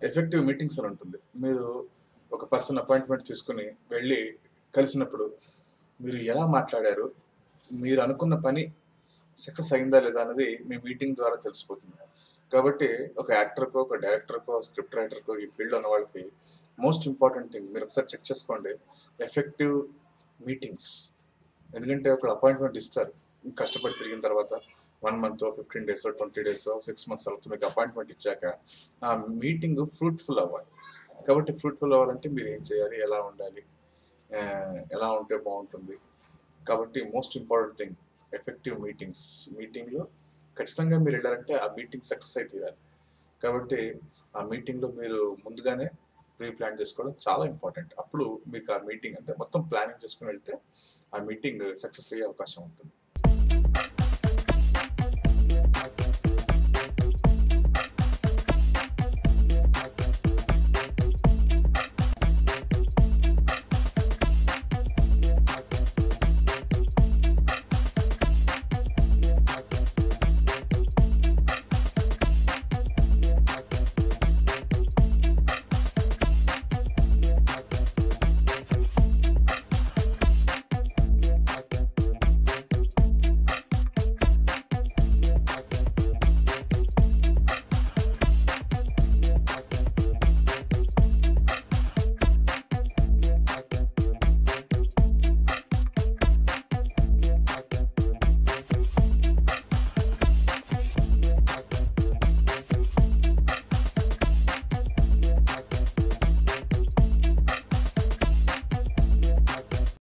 Effective meetings అని ఉంటుంది. మీరు ఒక పర్సన్ అపాయింట్మెంట్ తీసుకొని వెళ్ళి కలిసినప్పుడు మీరు ఎలా మాట్లాడారు? మీరు అనుకున్న పని సక్సెస్ అయిందా లేదా అన్నది మీ మీటింగ్ ద్వారా తెలిసిపోతుంది. కాబట్టి ఒక యాక్టర్‌కో, ఒక డైరెక్టర్‌కో, స్క్రిప్ట్ రైటర్‌కో ఈ ఫీల్డ్‌లో ఉన్న వాళ్ళకి మోస్ట్ ఇంపార్టెంట్ థింగ్ మీరు ఒకసారి చెక్ చేసుకోండి. Effective meetings. ఎందుకంటే ఒకళ్ళు అపాయింట్మెంట్ ఇస్తారు. కష్టపడి తిరిగిన తర్వాత 1 మంతో, 15 డేసో, 20 డేసో, 6 మంత్స్ తర్వాత మీకు అపాయింట్మెంట్ ఇచ్చాక ఆ మీటింగ్ ఫ్రూట్‌ఫుల్ అవ్వాలి. కాబట్టి ఫ్రూట్‌ఫుల్ అవ్వాలంటే మీరు ఏం చేయాలి? ఎలా ఉండాలి? ఎలా ఉంటే బావుంటుంది? కాబట్టి most important thing effective meetings. మీటింగ్‌లో ఖచ్చితంగా మీరెళ్లారంటే ఆ మీటింగ్ సక్సెస్ అయి తీరాలి. కాబట్టి ఆ మీటింగ్‌లో మీరు ముందుగానే ప్రీ ప్లాన్ చేసుకోవడం చాలా ఇంపార్టెంట్. అప్పుడు మీకు ఆ మీటింగ్ అంటే మొత్తం ప్లానింగ్ చేసుకొని వెళ్తే ఆ మీటింగ్ సక్సెస్ అయ్యే అవకాశం ఉంటుంది.